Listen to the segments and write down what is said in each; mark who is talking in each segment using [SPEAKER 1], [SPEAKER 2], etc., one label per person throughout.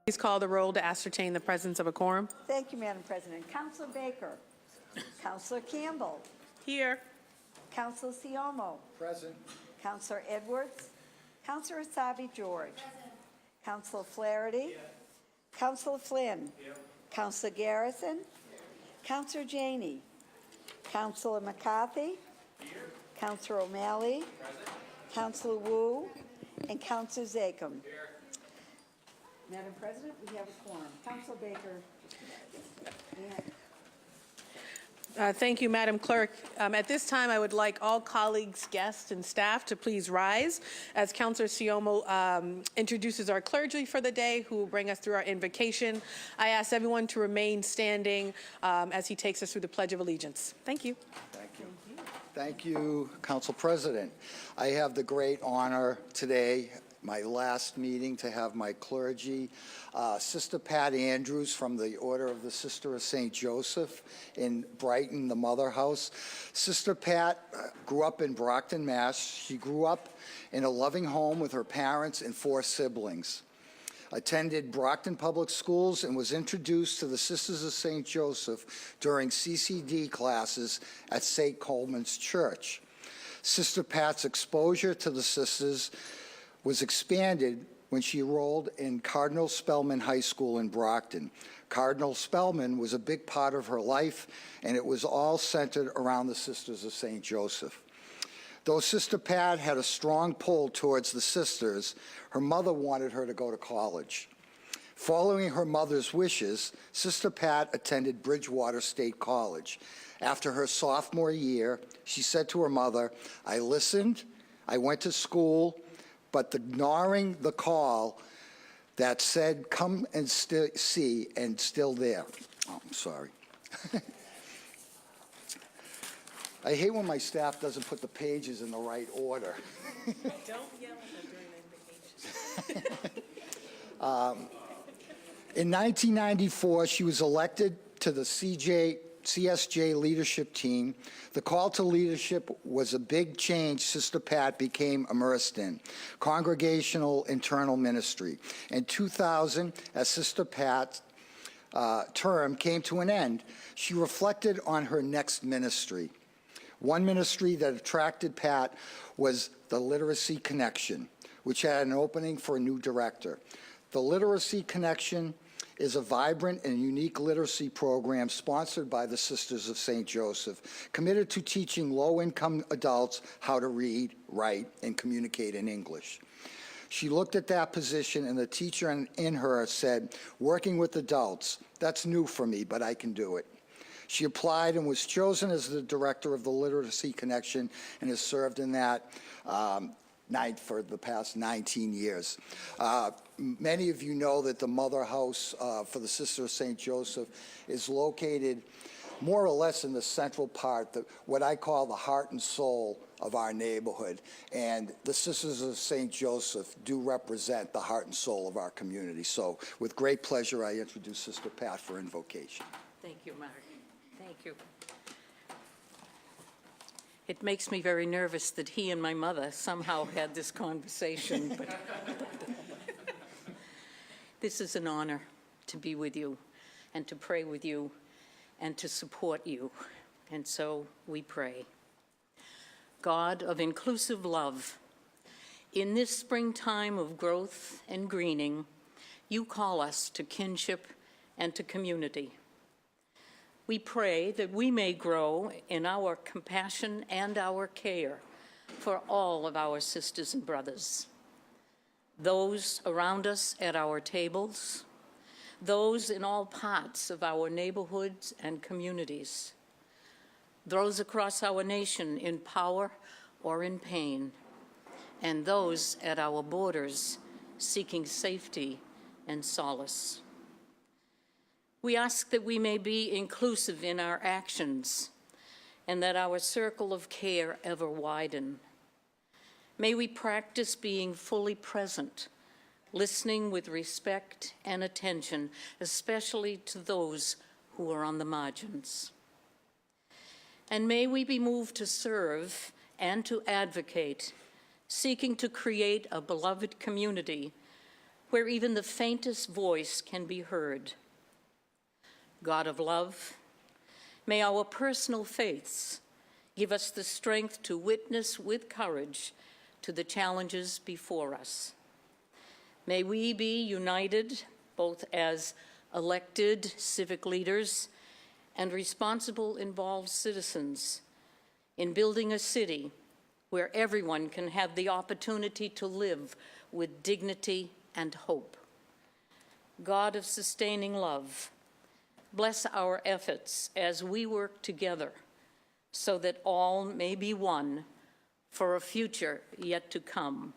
[SPEAKER 1] Please call the roll to ascertain the presence of a quorum.
[SPEAKER 2] Thank you, Madam President. Councilor Baker. Councilor Campbell.
[SPEAKER 1] Here.
[SPEAKER 2] Councilor Siomo.
[SPEAKER 3] Present.
[SPEAKER 2] Councilor Edwards. Councilor Asabi George. Councilor Flaherty. Councilor Flynn. Councilor Garrison. Councilor Janey. Councilor McCarthy. Councilor O'Malley. Councilor Wu. And Councilor Zachem. Madam President, we have a quorum. Councilor Baker.
[SPEAKER 1] Thank you, Madam Clerk. At this time, I would like all colleagues, guests, and staff to please rise as Councilor Siomo introduces our clergy for the day, who will bring us through our invocation. I ask everyone to remain standing as he takes us through the Pledge of Allegiance. Thank you.
[SPEAKER 3] Thank you. Thank you, Council President. I have the great honor today, my last meeting, to have my clergy, Sister Pat Andrews from the Order of the Sister of St. Joseph in Brighton, the Mother House. Sister Pat grew up in Brockton, Mass. She grew up in a loving home with her parents and 4 siblings. Attended Brockton Public Schools and was introduced to the Sisters of St. Joseph during CCD classes at St. Coleman's Church. Sister Pat's exposure to the sisters was expanded when she enrolled in Cardinal Spellman High School in Brockton. Cardinal Spellman was a big part of her life, and it was all centered around the Sisters of St. Joseph. Though Sister Pat had a strong pull towards the sisters, her mother wanted her to go to college. Following her mother's wishes, Sister Pat attended Bridgewater State College. After her sophomore year, she said to her mother, "I listened, I went to school, but ignoring the call that said, come and see, and still there." Oh, I'm sorry. I hate when my staff doesn't put the pages in the right order.
[SPEAKER 1] Don't yell at them during the invocation.
[SPEAKER 3] In 1994, she was elected to the CSJ leadership team. The call to leadership was a big change Sister Pat became immersed in: congregational internal ministry. In 2000, as Sister Pat's term came to an end, she reflected on her next ministry. One ministry that attracted Pat was the Literacy Connection, which had an opening for a new director. The Literacy Connection is a vibrant and unique literacy program sponsored by the Sisters of St. Joseph, committed to teaching low-income adults how to read, write, and communicate in English. She looked at that position, and the teacher in her said, "Working with adults, that's new for me, but I can do it." She applied and was chosen as the director of the Literacy Connection and has served in that for the past 19 years. Many of you know that the Mother House for the Sister of St. Joseph is located more or less in the central part, what I call the heart and soul of our neighborhood. And the Sisters of St. Joseph do represent the heart and soul of our community. So with great pleasure, I introduce Sister Pat for invocation.
[SPEAKER 4] Thank you, Mark. Thank you. It makes me very nervous that he and my mother somehow had this conversation. But this is an honor to be with you and to pray with you and to support you. And so we pray. God of inclusive love, in this springtime of growth and greening, you call us to kinship and to community. We pray that we may grow in our compassion and our care for all of our sisters and brothers, those around us at our tables, those in all parts of our neighborhoods and communities, those across our nation in power or in pain, and those at our borders seeking safety and solace. We ask that we may be inclusive in our actions and that our circle of care ever widen. May we practice being fully present, listening with respect and attention, especially to those who are on the margins. And may we be moved to serve and to advocate, seeking to create a beloved community where even the faintest voice can be heard. God of love, may our personal faiths give us the strength to witness with courage to the challenges before us. May we be united both as elected civic leaders and responsible involved citizens in building a city where everyone can have the opportunity to live with dignity and hope. God of sustaining love, bless our efforts as we work together so that all may be one for a future yet to come.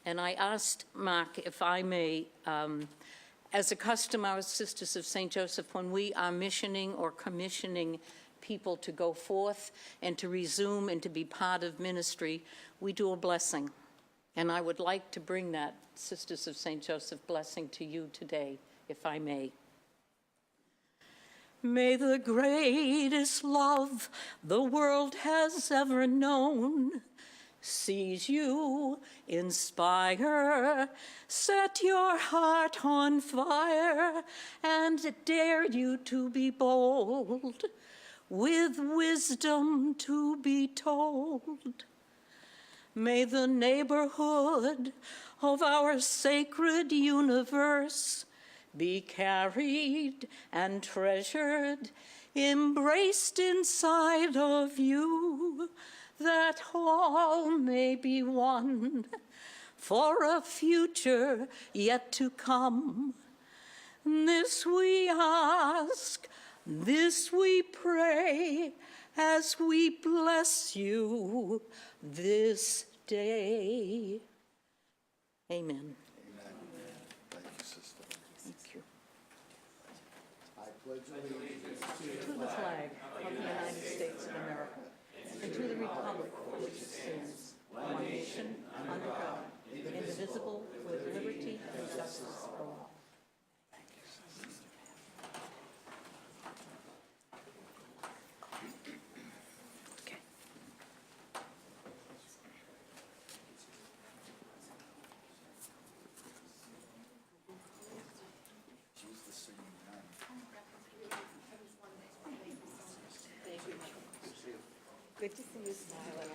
[SPEAKER 4] And I asked Mark, if I may, as a custom, our Sisters of St. Joseph, when we are missioning or commissioning people to go forth and to resume and to be part of ministry, we do a blessing. And I would like to bring that Sisters of St. Joseph blessing to you today, if I may. May the greatest love the world has ever known seize you, inspire, set your heart on fire, and dare you to be bold, with wisdom to be told. May the neighborhood of our sacred universe be carried and treasured, embraced inside of you, that all may be one for a future yet to come. This we ask, this we pray, as we bless you this day. Amen.
[SPEAKER 3] Thank you, sister.
[SPEAKER 4] Thank you.
[SPEAKER 3] I pledge allegiance
[SPEAKER 4] To the flag of the United States of America and to the republic for which it stands, one nation, under God, indivisible, with liberty and justice for all. Okay.
[SPEAKER 2] Good to see you smiling.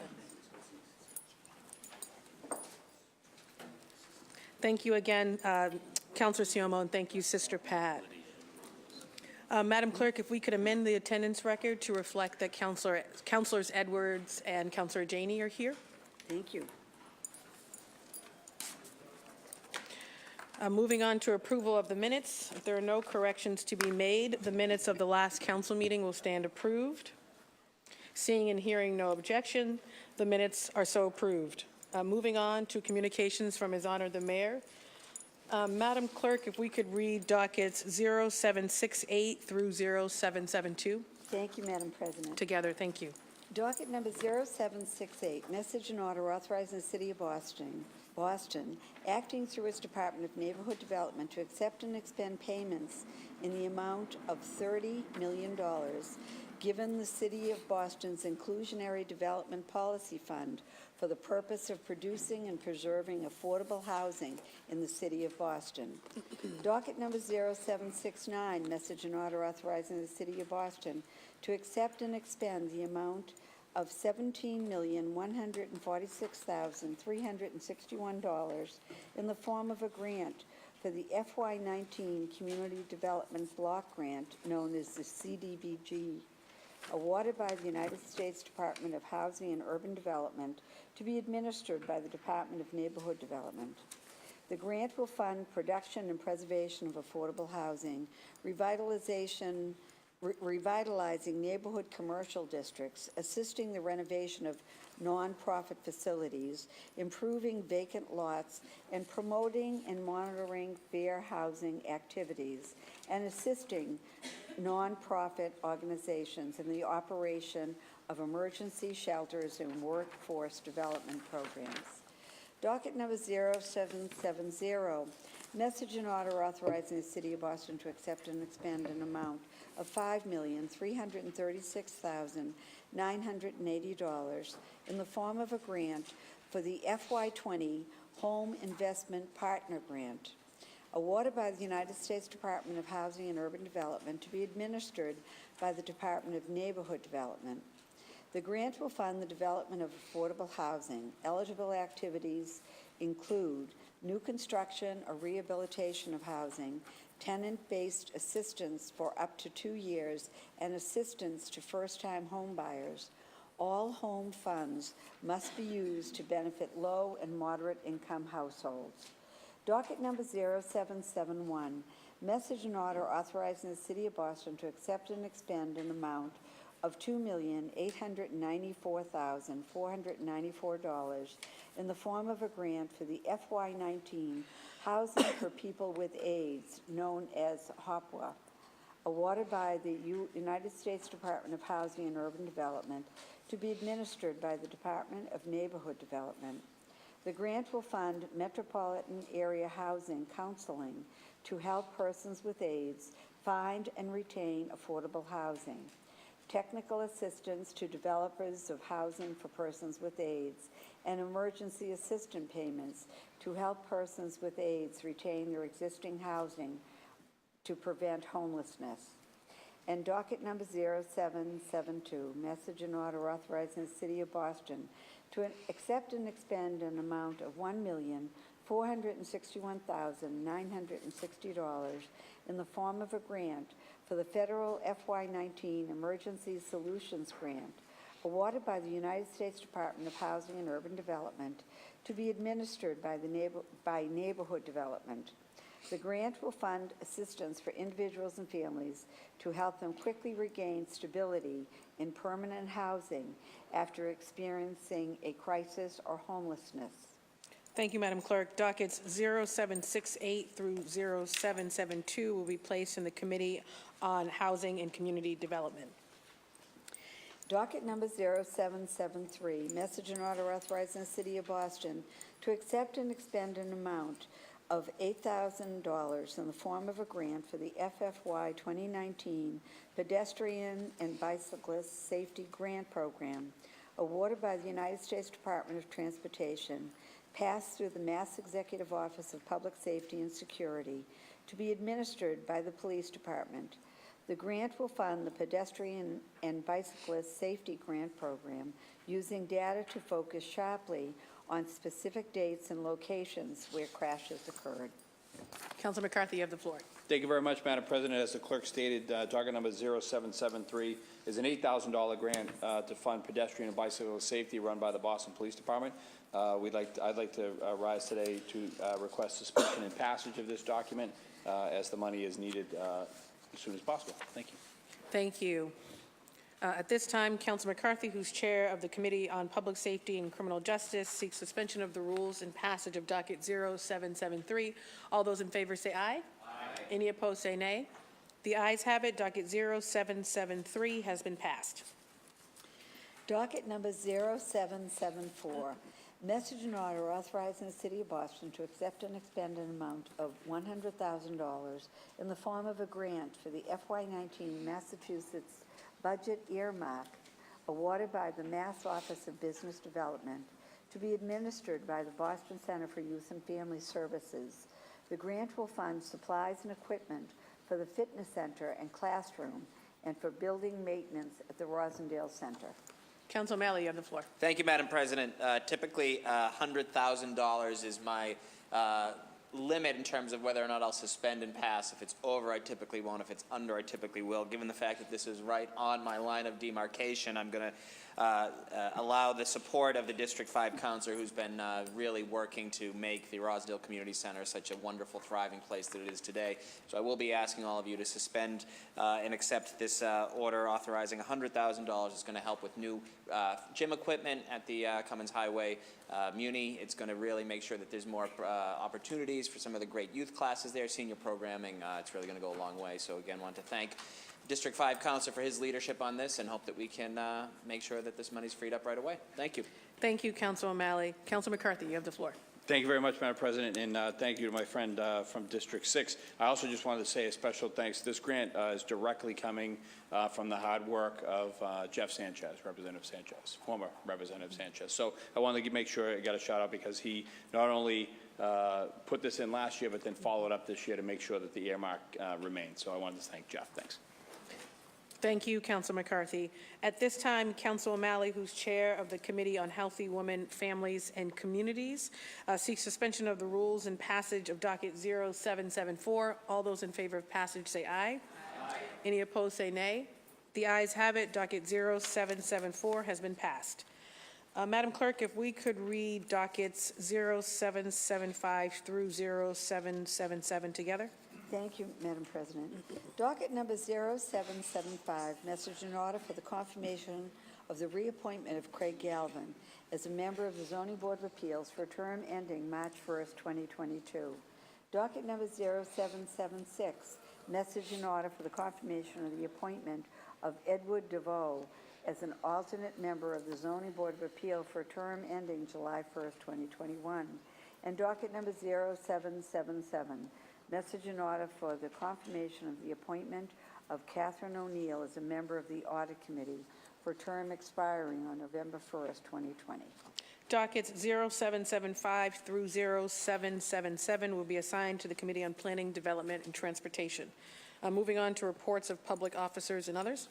[SPEAKER 1] Thank you again, Counselor Siomo, and thank you, Sister Pat. Madam Clerk, if we could amend the attendance record to reflect that Counselors Edwards and Counselor Janey are here.
[SPEAKER 2] Thank you.
[SPEAKER 1] Moving on to approval of the minutes. If there are no corrections to be made, the minutes of the last council meeting will stand approved. Seeing and hearing no objection, the minutes are so approved. Moving on to communications from His Honor the Mayor. Madam Clerk, if we could read dockets 0768 through 0772
[SPEAKER 2] Thank you, Madam President.
[SPEAKER 1] together. Thank you.
[SPEAKER 2] Docket number 0768, message and order authorizing the City of Boston, acting through its Department of Neighborhood Development, to accept and expend payments in the amount of $30 million given the City of Boston's Inclusionary Development Policy Fund for the purpose of producing and preserving affordable housing in the City of Boston. Docket number 0769, message and order authorizing the City of Boston to accept and expend the amount of $17,146,361 in the form of a grant for the FY19 Community Development Block Grant, known as the CDBG, awarded by the United States Department of Housing and Urban Development to be administered by the Department of Neighborhood Development. The grant will fund production and preservation of affordable housing, revitalizing neighborhood commercial districts, assisting the renovation of nonprofit facilities, improving vacant lots, and promoting and monitoring fair housing activities, and assisting nonprofit organizations in the operation of emergency shelters and workforce development programs. Docket number 0770, message and order authorizing the City of Boston to accept and expend an amount of $5,336,980 in the form of a grant for the FY20 Home Investment Partner Grant, awarded by the United States Department of Housing and Urban Development to be administered by the Department of Neighborhood Development. The grant will fund the development of affordable housing. Eligible activities include new construction or rehabilitation of housing, tenant-based assistance for up to 2 years, and assistance to first-time home buyers. All home funds must be used to benefit low and moderate income households. Docket number 0771, message and order authorizing the City of Boston to accept and expend an amount of $2,894,494 in the form of a grant for the FY19 Housing for People with AIDS, known as HOPWA, awarded by the United States Department of Housing and Urban Development to be administered by the Department of Neighborhood Development. The grant will fund metropolitan area housing counseling to help persons with AIDS find and retain affordable housing, technical assistance to developers of housing for persons with AIDS, and emergency assistance payments to help persons with AIDS retain their existing housing to prevent homelessness. And docket number 0772, message and order authorizing the City of Boston to accept and expend an amount of $1,461,960 in the form of a grant for the federal FY19 Emergency Solutions Grant, awarded by the United States Department of Housing and Urban Development to be administered by Neighborhood Development. The grant will fund assistance for individuals and families to help them quickly regain stability in permanent housing after experiencing a crisis or homelessness.
[SPEAKER 1] Thank you, Madam Clerk. Dockets 0768 through 0772 will be placed in the Committee on Housing and Community Development.
[SPEAKER 2] Docket number 0773, message and order authorizing the City of Boston to accept and expend an amount of $8,000 in the form of a grant for the FFY 2019 Pedestrian and Bicyclist Safety Grant Program, awarded by the United States Department of Transportation, passed through the Mass Executive Office of Public Safety and Security, to be administered by the Police Department. The grant will fund the Pedestrian and Bicyclist Safety Grant Program using data to focus sharply on specific dates and locations where crashes occurred.
[SPEAKER 1] Councilor McCarthy, you have the floor.
[SPEAKER 5] Thank you very much, Madam President. As the clerk stated, docket number 0773 is an $8,000 grant to fund pedestrian and bicycle safety run by the Boston Police Department. I'd like to rise today to request suspension and passage of this document as the money is needed as soon as possible. Thank you.
[SPEAKER 1] Thank you. At this time, Councilor McCarthy, who's chair of the Committee on Public Safety and Criminal Justice, seeks suspension of the rules and passage of docket 0773. All those in favor say aye. Aye. Any opposed say nay. The ayes have it. Docket 0773 has been passed.
[SPEAKER 2] Docket number 0774, message and order authorizing the City of Boston to accept and expend an amount of $100,000 in the form of a grant for the FY19 Massachusetts Budget Earmark, awarded by the Mass Office of Business Development, to be administered by the Boston Center for Youth and Family Services. The grant will fund supplies and equipment for the fitness center and classroom and for building maintenance at the Rosendale Center.
[SPEAKER 1] Councilor O'Malley, you have the floor.
[SPEAKER 6] Thank you, Madam President. Typically, $100,000 is my limit in terms of whether or not I'll suspend and pass. If it's over, I typically won't. If it's under, I typically will. Given the fact that this is right on my line of demarcation, I'm going to allow the support of the District 5 Councilor who's been really working to make the Rosedale Community Center such a wonderful, thriving place that it is today. So I will be asking all of you to suspend and accept this order authorizing $100,000. It's going to help with new gym equipment at the Cummins Highway Muni. It's going to really make sure that there's more opportunities for some of the great youth classes there, senior programming. It's really going to go a long way. So again, want to thank District 5 Councilor for his leadership on this and hope that we can make sure that this money's freed up right away. Thank you.
[SPEAKER 1] Thank you, Council O'Malley. Council McCarthy, you have the floor.
[SPEAKER 5] Thank you very much, Madam President, and thank you to my friend from District 6. I also just wanted to say a special thanks. This grant is directly coming from the hard work of Jeff Sanchez, Representative Sanchez, former Representative Sanchez. So I wanted to make sure I got a shout out because he not only put this in last year, but then followed up this year to make sure that the earmark remains. So I wanted to thank Jeff. Thanks.
[SPEAKER 1] Thank you, Council McCarthy. At this time, Council O'Malley, who's chair of the Committee on Healthy Women, Families, and Communities, seeks suspension of the rules and passage of docket 0774. All those in favor of passage say aye. Aye. Any opposed say nay. The ayes have it. Docket 0774 has been passed. Madam Clerk, if we could read dockets 0775 through 0777 together.
[SPEAKER 2] Thank you, Madam President. Docket number 0775, message in order for the confirmation of the reappointment of Craig Galvin as a member of the Zoning Board of Appeals for a term ending March 1st, 2022. Docket number 0776, message in order for the confirmation of the appointment of Edward DeVoe as an alternate member of the Zoning Board of Appeal for a term ending July 1st, 2021. And docket number 0777, message in order for the confirmation of the appointment of Catherine O'Neill as a member of the Audit Committee for term expiring on November 1st, 2020.
[SPEAKER 1] Dockets 0775 through 0777 will be assigned to the Committee on Planning, Development, and Transportation. Moving on to reports of public officers and others.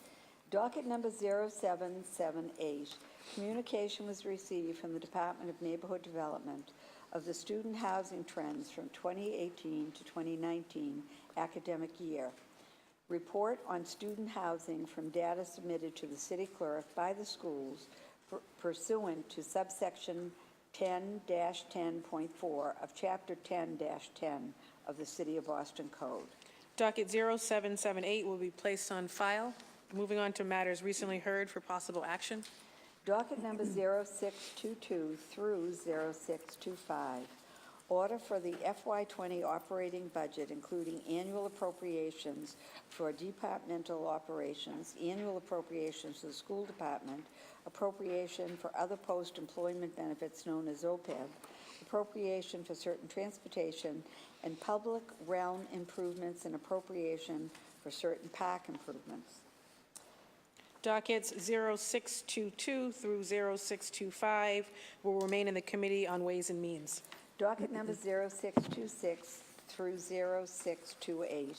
[SPEAKER 2] Docket number 0778, communication was received from the Department of Neighborhood Development of the student housing trends from 2018 to 2019 academic year. Report on student housing from data submitted to the city clerk by the schools pursuant to subsection 10-10.4 of chapter 10-10 of the City of Boston Code.
[SPEAKER 1] Docket 0778 will be placed on file. Moving on to matters recently heard for possible action.
[SPEAKER 2] Docket number 0622 through 0625. Order for the FY20 operating budget, including annual appropriations for departmental operations, annual appropriations to the school department, appropriation for other post-employment benefits known as OPEB, appropriation for certain transportation and public realm improvements, and appropriation for certain park improvements.
[SPEAKER 1] Dockets 0622 through 0625 will remain in the Committee on Ways and Means.
[SPEAKER 2] Docket number 0626 through 0628,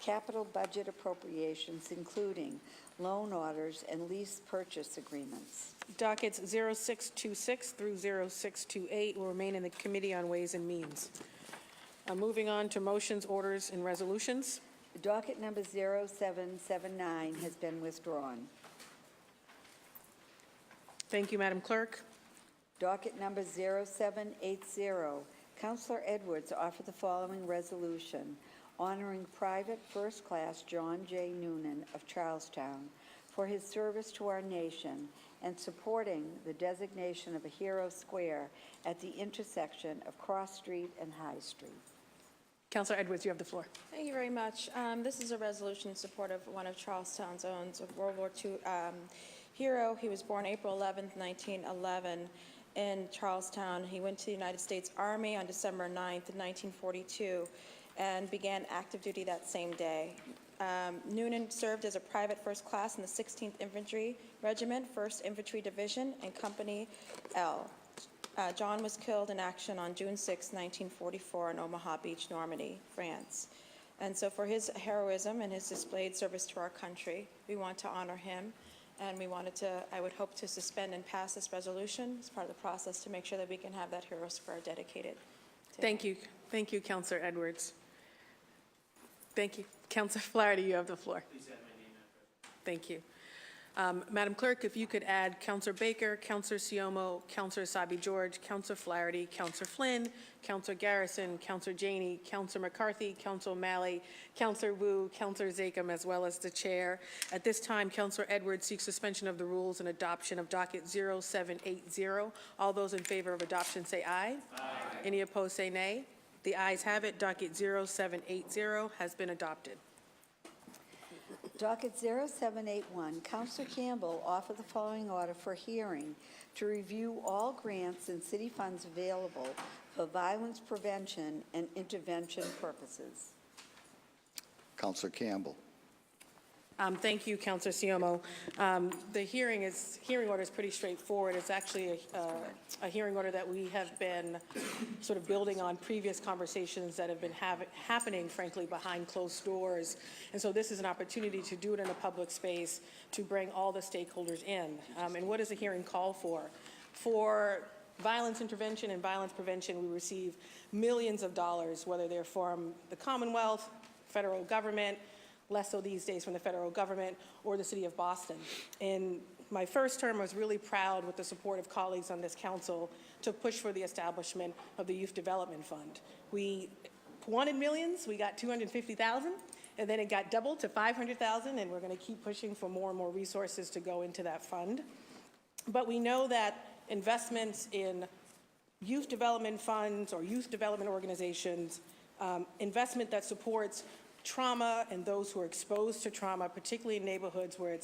[SPEAKER 2] capital budget appropriations, including loan orders and lease purchase agreements.
[SPEAKER 1] Dockets 0626 through 0628 will remain in the Committee on Ways and Means. Moving on to motions, orders, and resolutions.
[SPEAKER 2] Docket number 0779 has been withdrawn.
[SPEAKER 1] Thank you, Madam Clerk.
[SPEAKER 2] Docket number 0780, Councilor Edwards offered the following resolution honoring Private First Class John J. Noonan of Charlestown for his service to our nation and supporting the designation of a hero square at the intersection of Cross Street and High Street.
[SPEAKER 1] Councilor Edwards, you have the floor.
[SPEAKER 7] Thank you very much. This is a resolution in support of one of Charlestown's own, a World War II hero. He was born April 11th, 1911 in Charlestown. He went to the United States Army on December 9th, 1942 and began active duty that same day. Noonan served as a private first class in the 16th Infantry Regiment, 1st Infantry Division, and Company L. John was killed in action on June 6, 1944 in Omaha Beach, Normandy, France. And so for his heroism and his displayed service to our country, we want to honor him. And we wanted to, I would hope to suspend and pass this resolution as part of the process to make sure that we can have that hero square dedicated to him.
[SPEAKER 1] Thank you. Thank you, Councilor Edwards. Thank you. Councilor Flaherty, you have the floor. Please add my name, Madam President. Thank you. Madam Clerk, if you could add Councilor Baker, Councilor Siomo, Councilor Sabi George, Councilor Flaherty, Councilor Flynn, Councilor Garrison, Councilor Janey, Councilor McCarthy, Councilor O'Malley, Councilor Wu, Councilor Zakhem, as well as the Chair. At this time, Councilor Edwards seeks suspension of the rules and adoption of docket 0780. All those in favor of adoption say aye. Aye. Any opposed say nay. The ayes have it. Docket 0780 has been adopted.
[SPEAKER 2] Docket 0781, Counselor Campbell offered the following order for hearing to review all grants and city funds available for violence prevention and intervention purposes.
[SPEAKER 3] Counselor Campbell.
[SPEAKER 1] Thank you, Councilor Siomo. The hearing order is pretty straightforward. It's actually a hearing order that we have been sort of building on previous conversations that have been happening, frankly, behind closed doors. And so this is an opportunity to do it in a public space to bring all the stakeholders in. And what does the hearing call for? For violence intervention and violence prevention, we receive millions of dollars, whether they're from the Commonwealth, federal government, less so these days from the federal government, or the city of Boston. In my first term, I was really proud with the support of colleagues on this council to push for the establishment of the Youth Development Fund. We wanted millions, we got 250,000, and then it got doubled to 500,000, and we're going to keep pushing for more and more resources to go into that fund. But we know that investments in youth development funds or youth development organizations, investment that supports trauma and those who are exposed to trauma, particularly in neighborhoods where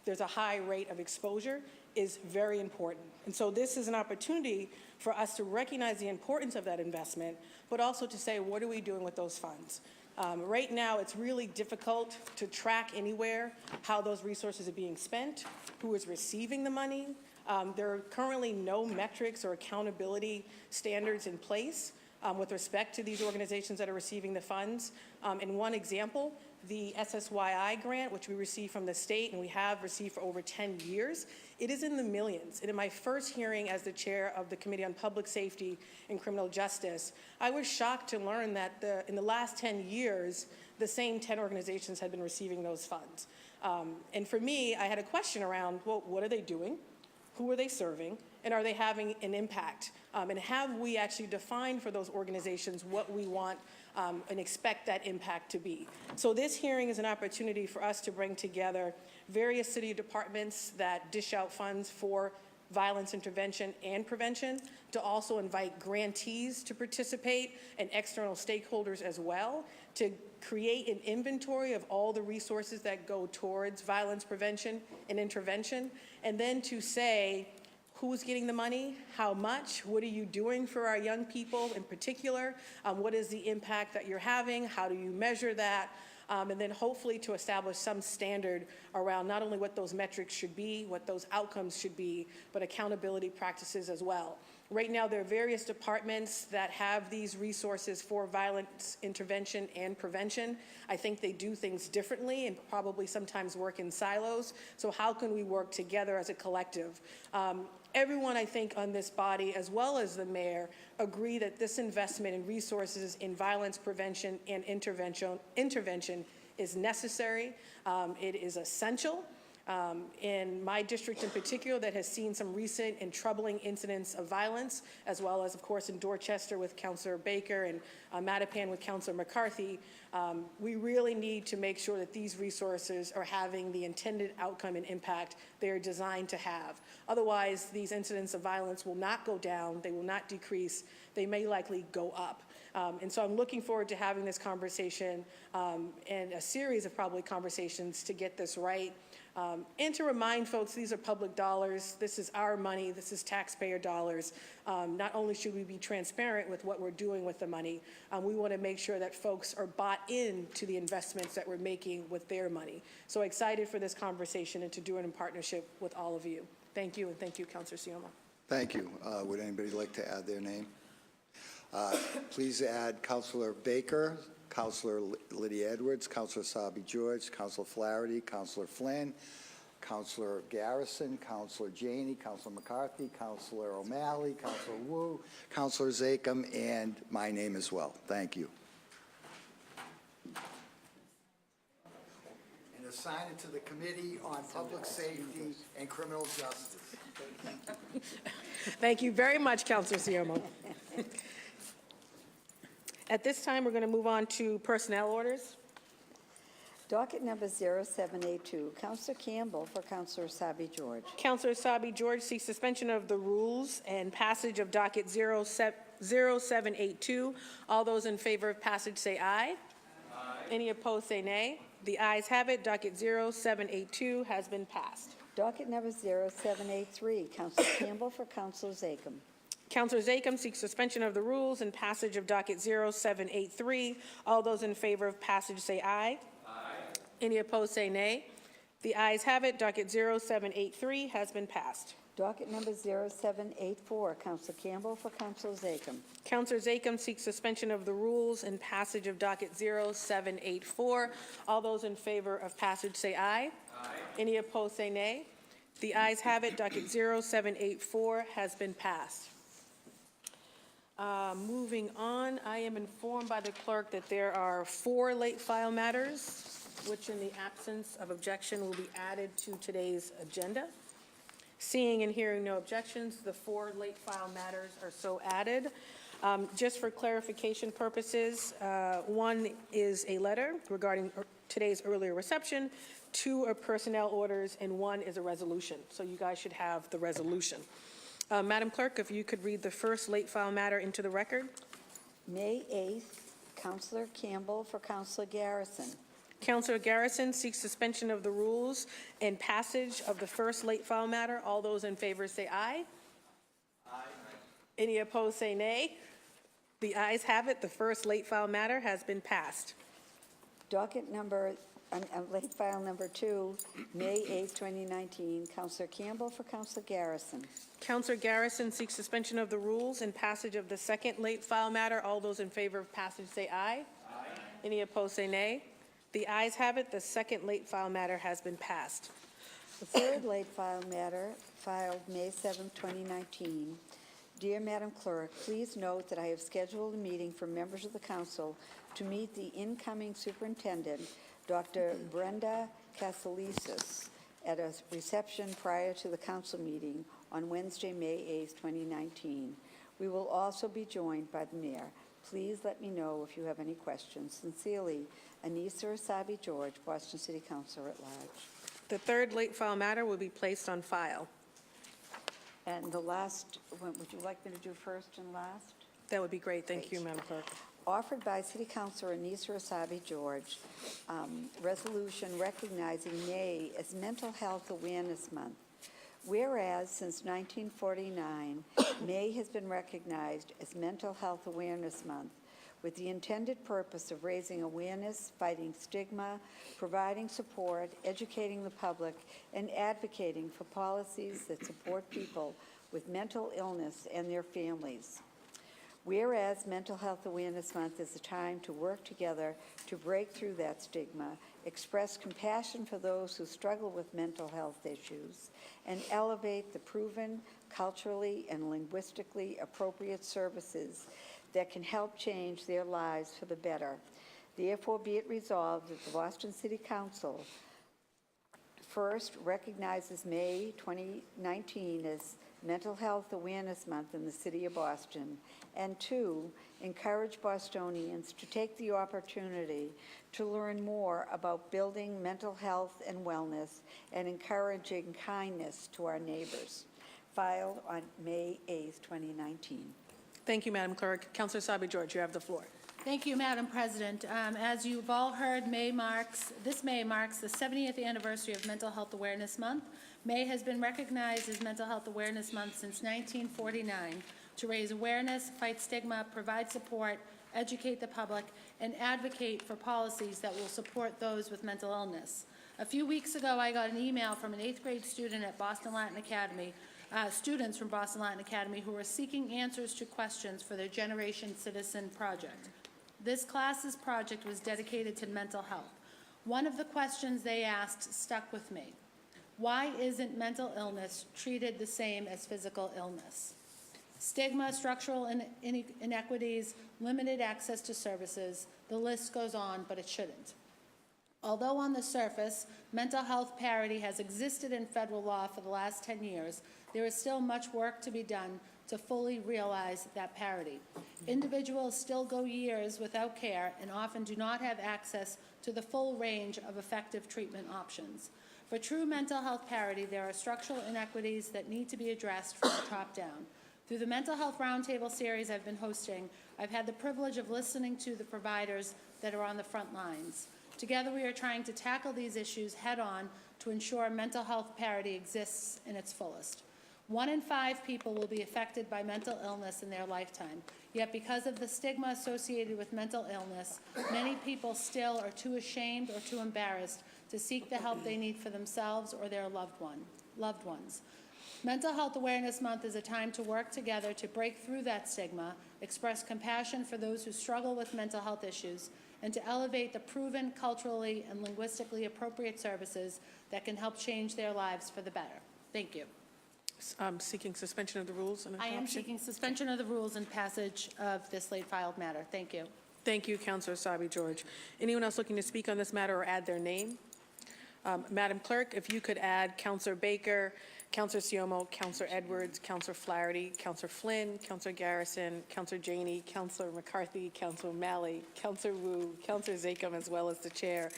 [SPEAKER 1] there's a high rate of exposure, is very important. And so this is an opportunity for us to recognize the importance of that investment, but also to say, what are we doing with those funds? Right now, it's really difficult to track anywhere how those resources are being spent, who is receiving the money. There are currently no metrics or accountability standards in place with respect to these organizations that are receiving the funds. In one example, the SSYI grant, which we received from the state and we have received for over 10 years, it is in the millions. And in my first hearing as the chair of the Committee on Public Safety and Criminal Justice, I was shocked to learn that in the last 10 years, the same 10 organizations had been receiving those funds. And for me, I had a question around, well, what are they doing? Who are they serving? And are they having an impact? And have we actually defined for those organizations what we want and expect that impact to be? So this hearing is an opportunity for us to bring together various city departments that dish out funds for violence intervention and prevention, to also invite grantees to participate and external stakeholders as well, to create an inventory of all the resources that go towards violence prevention and intervention, and then to say, who's getting the money, how much, what are you doing for our young people in particular, what is the impact that you're having, how do you measure that, and then hopefully to establish some standard around not only what those metrics should be, what those outcomes should be, but accountability practices as well. Right now, there are various departments that have these resources for violence intervention and prevention. I think they do things differently and probably sometimes work in silos. So how can we work together as a collective? Everyone, I think, on this body, as well as the mayor, agree that this investment in resources in violence prevention and intervention is necessary. It is essential. In my district in particular, that has seen some recent and troubling incidents of violence, as well as, of course, in Dorchester with Councilor Baker and Mattapan with Councilor McCarthy, we really need to make sure that these resources are having the intended outcome and impact they are designed to have. Otherwise, these incidents of violence will not go down, they will not decrease, they may likely go up. And so I'm looking forward to having this conversation and a series of probably conversations to get this right. And to remind folks, these are public dollars. This is our money. This is taxpayer dollars. Not only should we be transparent with what we're doing with the money, we want to make sure that folks are bought into the investments that we're making with their money. So excited for this conversation and to do it in partnership with all of you. Thank you, and thank you, Councilor Siomo.
[SPEAKER 3] Thank you. Would anybody like to add their name? Please add Councilor Baker, Councilor Lydia Edwards, Councilor Sabi George, Councilor Flaherty, Councilor Flynn, Councilor Garrison, Councilor Janey, Councilor McCarthy, Councilor O'Malley, Councilor Wu, Councilor Zakem, and my name as well. Thank you. And assign it to the Committee on Public Safety and Criminal Justice.
[SPEAKER 1] Thank you very much, Councilor Siomo. At this time, we're going to move on to personnel orders.
[SPEAKER 2] Docket number 0782, Counselor Campbell for Counselor Sabi George.
[SPEAKER 1] Councilor Sabi George seeks suspension of the rules and passage of docket 0782. All those in favor of passage say aye. Aye. Any opposed say nay. The ayes have it. Docket 0782 has been passed.
[SPEAKER 2] Docket number 0783, Counselor Campbell for Counselor Zachem.
[SPEAKER 1] Counselor Zachem seeks suspension of the rules and passage of docket 0783. All those in favor of passage say aye. Aye. Any opposed say nay. The ayes have it. Docket 0783 has been passed.
[SPEAKER 2] Docket number 0784, Counselor Campbell for Counselor Zachem.
[SPEAKER 1] Counselor Zachem seeks suspension of the rules and passage of docket 0784. All those in favor of passage say aye. Aye. Any opposed say nay. The ayes have it. Docket 0784 has been passed. Moving on, I am informed by the clerk that there are 4 late file matters, which in the absence of objection will be added to today's agenda. Seeing and hearing no objections, the 4 late file matters are so added. Just for clarification purposes, 1 is a letter regarding today's earlier reception, 2 are personnel orders, and 1 is a resolution. So you guys should have the resolution. Madam Clerk, if you could read the first late file matter into the record.
[SPEAKER 2] May 8th, Counselor Campbell for Counselor Garrison.
[SPEAKER 1] Counselor Garrison seeks suspension of the rules and passage of the first late file matter. All those in favor say aye. Aye. Any opposed say nay. The ayes have it. The first late file matter has been passed.
[SPEAKER 2] Docket number, late file number 2, May 8th, 2019, Counselor Campbell for Counselor Garrison.
[SPEAKER 1] Counselor Garrison seeks suspension of the rules and passage of the second late file matter. All those in favor of passage say aye. Aye. Any opposed say nay. The ayes have it. The second late file matter has been passed.
[SPEAKER 2] The third late file matter, filed May 7th, 2019. Dear Madam Clerk, please note that I have scheduled a meeting for members of the council to meet the incoming superintendent, Dr. Brenda Casalesis, at a reception prior to the council meeting on Wednesday, May 8th, 2019. We will also be joined by the mayor. Please let me know if you have any questions. Sincerely, Anissa Asabi George, Boston City Councilor at Large.
[SPEAKER 1] The third late file matter will be placed on file.
[SPEAKER 2] And the last, would you like me to do first and last?
[SPEAKER 1] That would be great. Thank you, Madam Clerk.
[SPEAKER 2] Offered by City Councilor Anissa Asabi George, resolution recognizing May as Mental Health Awareness Month. Whereas since 1949, May has been recognized as Mental Health Awareness Month with the intended purpose of raising awareness, fighting stigma, providing support, educating the public, and advocating for policies that support people with mental illness and their families. Whereas Mental Health Awareness Month is a time to work together to break through that stigma, express compassion for those who struggle with mental health issues, and elevate the proven, culturally and linguistically appropriate services that can help change their lives for the better. Therefore, be it resolved that the Boston City Council first recognizes May 2019 as Mental Health Awareness Month in the City of Boston, and 2, encourage Bostonians to take the opportunity to learn more about building mental health and wellness and encouraging kindness to our neighbors. Filed on May 8th, 2019.
[SPEAKER 1] Thank you, Madam Clerk. Councilor Asabi George, you have the floor.
[SPEAKER 8] Thank you, Madam President. As you've all heard, this May marks the 70th anniversary of Mental Health Awareness Month. May has been recognized as Mental Health Awareness Month since 1949 to raise awareness, fight stigma, provide support, educate the public, and advocate for policies that will support those with mental illness. A few weeks ago, I got an email from an 8th grade student at Boston Latin Academy, students from Boston Latin Academy who were seeking answers to questions for their Generation Citizen project. This class's project was dedicated to mental health. One of the questions they asked stuck with me. Why isn't mental illness treated the same as physical illness? Stigma, structural inequities, limited access to services, the list goes on, but it shouldn't. Although on the surface, mental health parity has existed in federal law for the last 10 years, there is still much work to be done to fully realize that parity. Individuals still go years without care and often do not have access to the full range of effective treatment options. For true mental health parity, there are structural inequities that need to be addressed from the top down. Through the Mental Health Roundtable series I've been hosting, I've had the privilege of listening to the providers that are on the front lines. Together, we are trying to tackle these issues head-on to ensure mental health parity exists in its fullest. 1 in 5 people will be affected by mental illness in their lifetime. Yet because of the stigma associated with mental illness, many people still are too ashamed or too embarrassed to seek the help they need for themselves or their loved ones. Mental Health Awareness Month is a time to work together to break through that stigma, express compassion for those who struggle with mental health issues, and to elevate the proven culturally and linguistically appropriate services that can help change their lives for the better. Thank you.
[SPEAKER 1] Seeking suspension of the rules and
[SPEAKER 8] I
[SPEAKER 1] adoption.
[SPEAKER 8] am seeking suspension of the rules and passage of this late filed matter. Thank you.
[SPEAKER 1] Thank you, Councilor Sabi George. Anyone else looking to speak on this matter or add their name? Madam Clerk, if you could add Councilor Baker, Councilor Siomo, Councilor Edwards, Councilor Flaherty, Councilor Flynn, Councilor Garrison, Councilor Janey, Councilor McCarthy, Councilor Malley, Councilor Wu, Councilor Zakum, as well as the chair.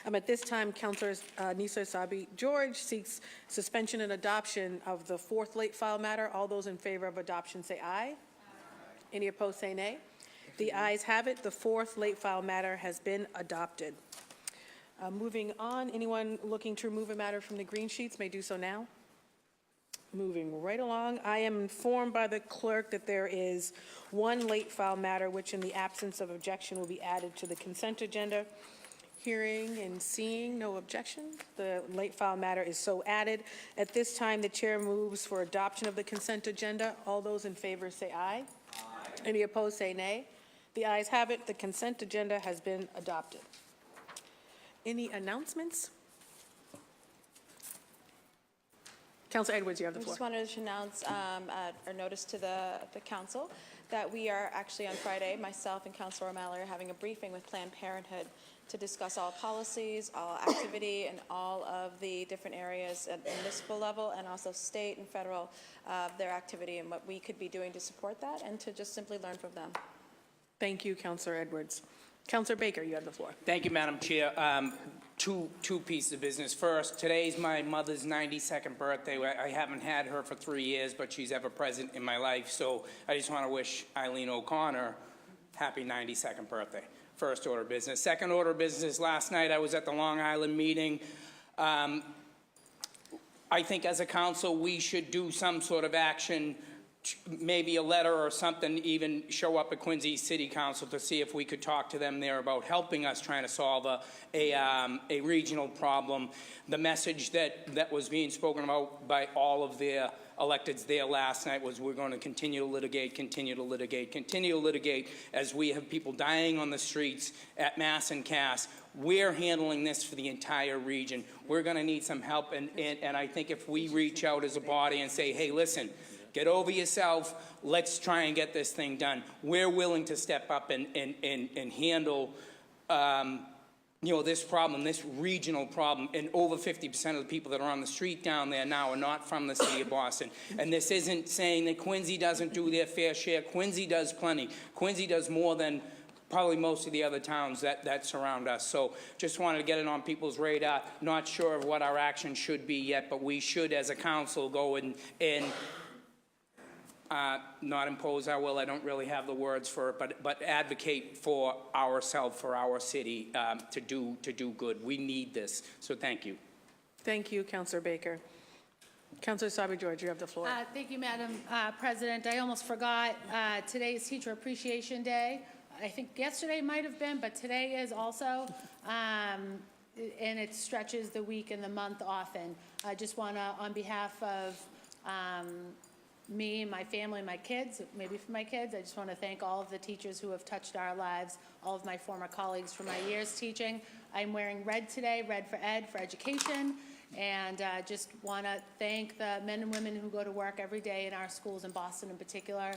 [SPEAKER 1] At this time, Councilor Nisa Sabi George seeks suspension and adoption of the 4th late file matter. All those in favor of adoption say aye. Any opposed say nay. The ayes have it. The 4th late file matter has been adopted. Moving on, anyone looking to remove a matter from the green sheets may do so now. Moving right along, I am informed by the clerk that there is 1 late file matter which in the absence of objection will be added to the consent agenda. Hearing and seeing no objection, the late file matter is so added. At this time, the chair moves for adoption of the consent agenda. All those in favor say aye. Aye. Any opposed say nay. The ayes have it. The consent agenda has been adopted. Any announcements? Councilor Edwards, you have the
[SPEAKER 7] I
[SPEAKER 1] floor.
[SPEAKER 7] just wanted to announce or notice to the council that we are actually on Friday, myself and Councilor O'Malley are having a briefing with Planned Parenthood to discuss all policies, all activity, and all of the different areas at the municipal level and also state and federal, their activity and what we could be doing to support that and to just simply learn from them.
[SPEAKER 1] Thank you, Councilor Edwards. Councilor Baker, you have the floor.
[SPEAKER 9] Thank you, Madam Chair. Two pieces of business. First, today's my mother's 92nd birthday. I haven't had her for 3 years, but she's ever present in my life. So I just want to wish Eileen O'Connor happy 92nd birthday. First order of business. Second order of business, last night I was at the Long Island meeting. I think as a council we should do some sort of action, maybe a letter or something, even show up at Quincy City Council to see if we could talk to them there about helping us trying to solve a regional problem. The message that was being spoken about by all of their electeds there last night was we're going to continue to litigate, continue to litigate, continue to litigate as we have people dying on the streets at Mass and Cass. We're handling this for the entire region. We're going to need some help, and I think if we reach out as a body and say, hey, listen, get over yourself. Let's try and get this thing done. We're willing to step up and handle, this problem, this regional problem. And over 50% of the people that are on the street down there now are not from the city of Boston. And this isn't saying that Quincy doesn't do their fair share. Quincy does plenty. Quincy does more than probably most of the other towns that surround us. So just wanted to get it on people's radar. Not sure of what our action should be yet, but we should, as a council, go and not impose our will, I don't really have the words for it, but advocate for ourselves, for our city, to do good. We need this, so thank you.
[SPEAKER 1] Thank you, Councilor Baker. Councilor Sabi George, you have the floor.
[SPEAKER 8] Thank you, Madam President. I almost forgot today's Teacher Appreciation Day. I think yesterday might have been, but today is also, and it stretches the week and the month often. I just want to, on behalf of me, my family, my kids, maybe for my kids, I just want to thank all of the teachers who have touched our lives, all of my former colleagues for my years teaching. I'm wearing red today, red for ed, for education, and just want to thank the men and women who go to work every day in our schools in Boston in particular,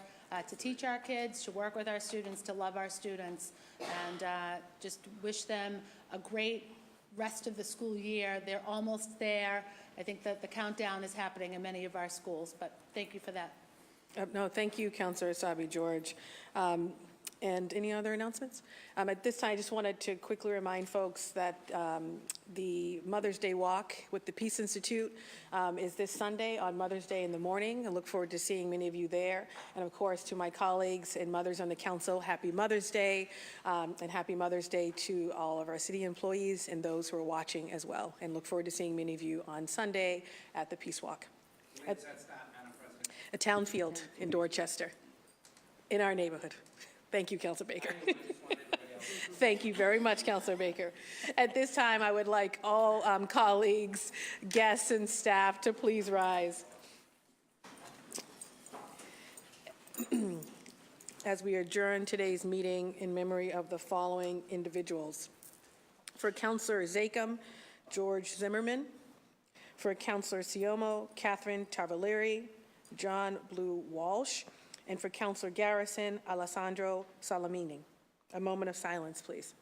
[SPEAKER 8] to teach our kids, to work with our students, to love our students, and just wish them a great rest of the school year. They're almost there. I think that the countdown is happening in many of our schools, but thank you for that.
[SPEAKER 1] No, thank you, Councilor Sabi George. And any other announcements? At this time, I just wanted to quickly remind folks that the Mother's Day Walk with the Peace Institute is this Sunday on Mother's Day in the morning. I look forward to seeing many of you there. And of course, to my colleagues and mothers on the council, happy Mother's Day, and happy Mother's Day to all of our city employees and those who are watching as well. And look forward to seeing many of you on Sunday at the Peace Walk.
[SPEAKER 9] When does that start, Madam President?
[SPEAKER 1] At Town Field in Dorchester, in our neighborhood. Thank you, Councilor Baker. Thank you very much, Councilor Baker. At this time, I would like all colleagues, guests, and staff to please rise. As we adjourn today's meeting in memory of the following individuals. For Councilor Zakem, George Zimmerman. For Councilor Siomo, Catherine Tavaleri, John Blue Walsh. And for Councilor Garrison, Alessandro Salamini. A moment of silence, please.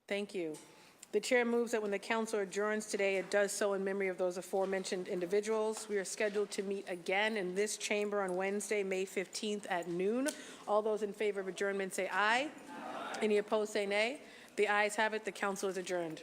[SPEAKER 1] Thank you. The chair moves that when the council adjourns today, it does so in memory of those aforementioned individuals. We are scheduled to meet again in this chamber on Wednesday, May 15th at noon. All those in favor of adjournment say aye. Any opposed say nay. The ayes have it. The council is adjourned.